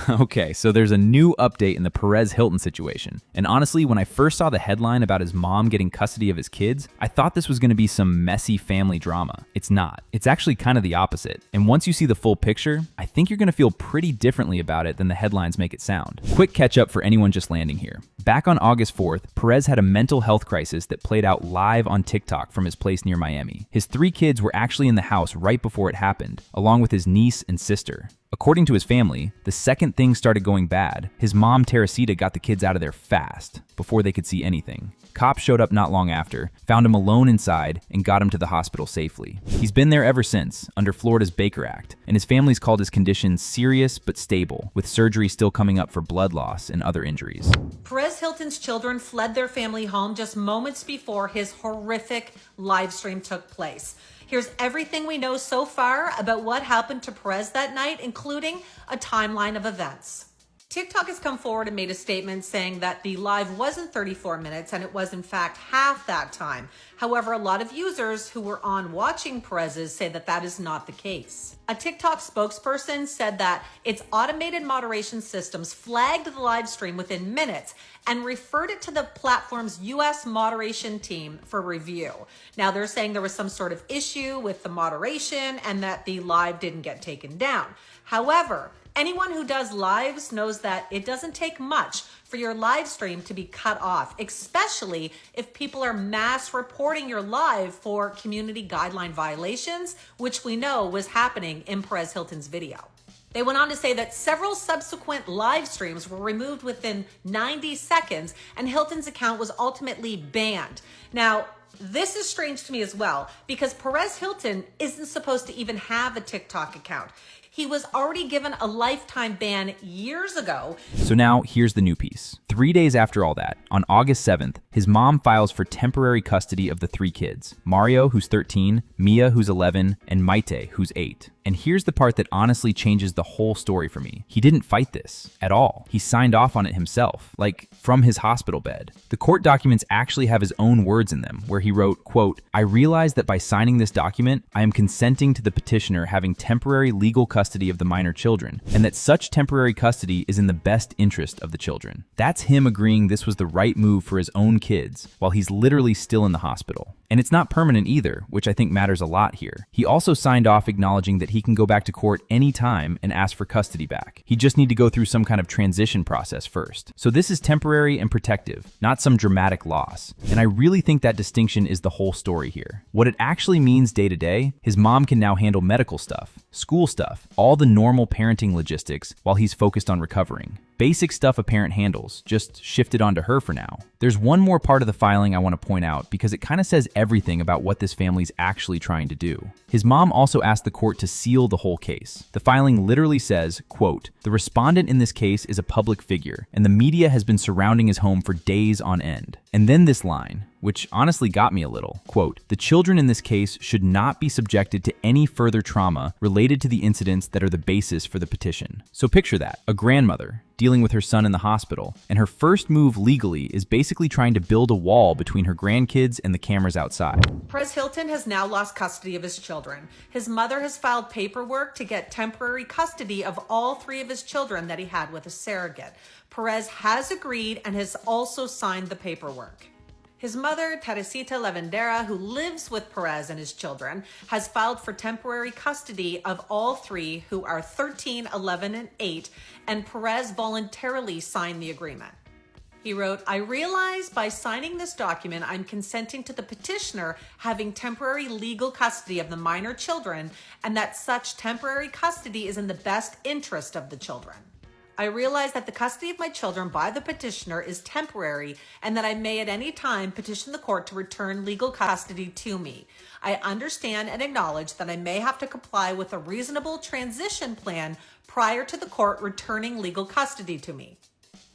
Okay, so there's a new update in the Perez Hilton situation. And honestly, when I first saw the headline about his mom getting custody of his kids, I thought this was going to be some messy family drama. It's not. It's actually kind of the opposite. And once you see the full picture, I think you're going to feel pretty differently about it than the headlines make it sound. Quick catch up for anyone just landing here. Back on August 4th, Perez had a mental health crisis that played out live on TikTok from his place near Miami. His 3 kids were actually in the house right before it happened, along with his niece and sister. According to his family, the second things started going bad, his mom Teresita got the kids out of there fast, before they could see anything. Cops showed up not long after, found him alone inside, and got him to the hospital safely. He's been there ever since, under Florida's Baker Act, and his family's called his condition serious but stable, with surgery still coming up for blood loss and other injuries. Perez Hilton's children fled their family home just moments before his horrific live stream took place. Here's everything we know so far about what happened to Perez that night, including a timeline of events. TikTok has come forward and made a statement saying that the live wasn't 34 minutes and it was in fact half that time. However, a lot of users who were on watching Perez's say that that is not the case. A TikTok spokesperson said that its automated moderation systems flagged the live stream within minutes and referred it to the platform's US moderation team for review. Now they're saying there was some sort of issue with the moderation and that the live didn't get taken down. However, anyone who does lives knows that it doesn't take much for your live stream to be cut off, especially if people are mass reporting your live for community guideline violations, which we know was happening in Perez Hilton's video. They went on to say that several subsequent live streams were removed within 90 seconds and Hilton's account was ultimately banned. Now, this is strange to me as well because Perez Hilton isn't supposed to even have a TikTok account. He was already given a lifetime ban years ago. So now here's the new piece. 3 days after all that, on August 7th, his mom files for temporary custody of the 3 kids, Mario, who's 13, Mia, who's 11, and Maite, who's 8. And here's the part that honestly changes the whole story for me. He didn't fight this at all. He signed off on it himself, like from his hospital bed. The court documents actually have his own words in them, where he wrote, quote, "I realize that by signing this document, I am consenting to the petitioner having temporary legal custody of the minor children, and that such temporary custody is in the best interest of the children." That's him agreeing this was the right move for his own kids, while he's literally still in the hospital. And it's not permanent either, which I think matters a lot here. He also signed off acknowledging that he can go back to court anytime and ask for custody back. He just need to go through some kind of transition process first. So this is temporary and protective, not some dramatic loss. And I really think that distinction is the whole story here. What it actually means day to day, his mom can now handle medical stuff, school stuff, all the normal parenting logistics while he's focused on recovering. Basic stuff a parent handles, just shifted onto her for now. There's one more part of the filing I want to point out because it kind of says everything about what this family's actually trying to do. His mom also asked the court to seal the whole case. The filing literally says, quote, "The respondent in this case is a public figure, and the media has been surrounding his home for days on end." And then this line, which honestly got me a little, quote, "The children in this case should not be subjected to any further trauma related to the incidents that are the basis for the petition." So picture that, a grandmother dealing with her son in the hospital, and her first move legally is basically trying to build a wall between her grandkids and the cameras outside. Perez Hilton has now lost custody of his children. His mother has filed paperwork to get temporary custody of all 3 of his children that he had with a surrogate. Perez has agreed and has also signed the paperwork. His mother, Teresita Lavendera, who lives with Perez and his children, has filed for temporary custody of all 3 who are 13, 11, and 8, and Perez voluntarily signed the agreement. He wrote, "I realize by signing this document, I'm consenting to the petitioner having temporary legal custody of the minor children and that such temporary custody is in the best interest of the children. I realize that the custody of my children by the petitioner is temporary and that I may at any time petition the court to return legal custody to me. I understand and acknowledge that I may have to comply with a reasonable transition plan prior to the court returning legal custody to me."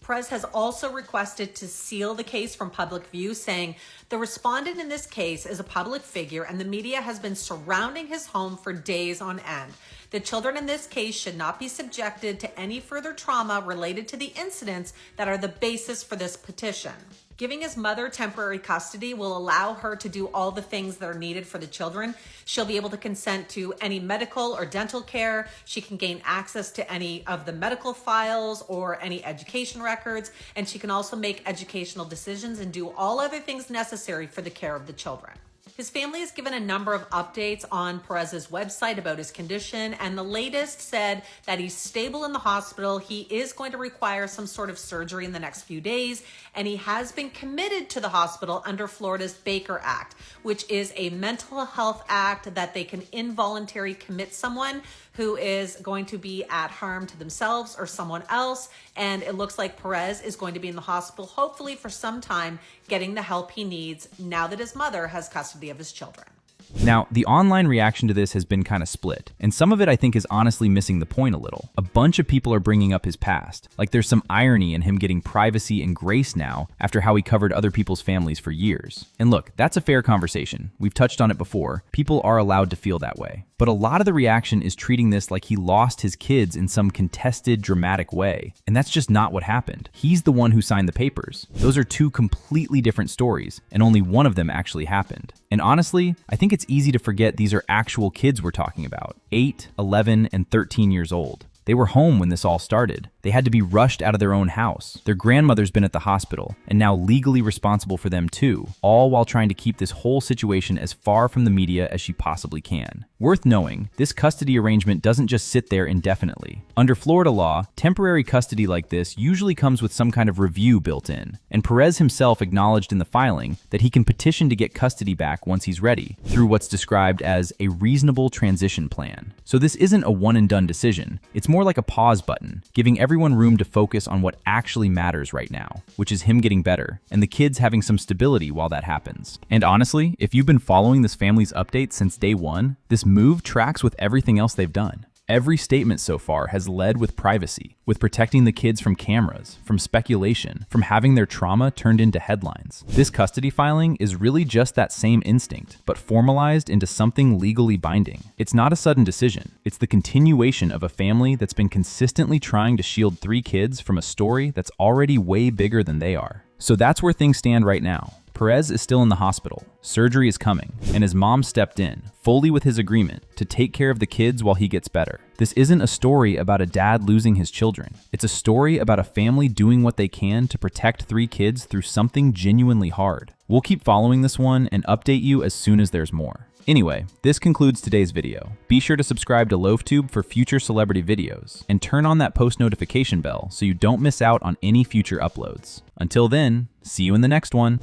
Perez has also requested to seal the case from public view, saying the respondent in this case is a public figure and the media has been surrounding his home for days on end. The children in this case should not be subjected to any further trauma related to the incidents that are the basis for this petition. Giving his mother temporary custody will allow her to do all the things that are needed for the children. She'll be able to consent to any medical or dental care. She can gain access to any of the medical files or any education records. And she can also make educational decisions and do all other things necessary for the care of the children. His family has given a number of updates on Perez's website about his condition, and the latest said that he's stable in the hospital. He is going to require some sort of surgery in the next few days, and he has been committed to the hospital under Florida's Baker Act, which is a mental health act that they can involuntarily commit someone who is going to be at harm to themselves or someone else. And it looks like Perez is going to be in the hospital, hopefully for some time, getting the help he needs now that his mother has custody of his children. Now, the online reaction to this has been kind of split, and some of it I think is honestly missing the point a little. A bunch of people are bringing up his past, like there's some irony in him getting privacy and grace now after how he covered other people's families for years. And look, that's a fair conversation. We've touched on it before. People are allowed to feel that way. But a lot of the reaction is treating this like he lost his kids in some contested, dramatic way. And that's just not what happened. He's the one who signed the papers. Those are two completely different stories, and only one of them actually happened. And honestly, I think it's easy to forget these are actual kids we're talking about. 8, 11, and 13 years old. They were home when this all started. They had to be rushed out of their own house. Their grandmother's been at the hospital and now legally responsible for them too, all while trying to keep this whole situation as far from the media as she possibly can. Worth knowing, this custody arrangement doesn't just sit there indefinitely. Under Florida law, temporary custody like this usually comes with some kind of review built in, and Perez himself acknowledged in the filing that he can petition to get custody back once he's ready, through what's described as a reasonable transition plan. So this isn't a one-and-done decision. It's more like a pause button, giving everyone room to focus on what actually matters right now, which is him getting better, and the kids having some stability while that happens. And honestly, if you've been following this family's updates since day one, this move tracks with everything else they've done. Every statement so far has led with privacy, with protecting the kids from cameras, from speculation, from having their trauma turned into headlines. This custody filing is really just that same instinct, but formalized into something legally binding. It's not a sudden decision. It's the continuation of a family that's been consistently trying to shield 3 kids from a story that's already way bigger than they are. So that's where things stand right now. Perez is still in the hospital, surgery is coming, and his mom stepped in, fully with his agreement, to take care of the kids while he gets better. This isn't a story about a dad losing his children. It's a story about a family doing what they can to protect 3 kids through something genuinely hard. We'll keep following this one and update you as soon as there's more. Anyway, this concludes today's video. Be sure to subscribe to LoafTube for future celebrity videos, and turn on that post notification bell so you don't miss out on any future uploads. Until then, see you in the next one.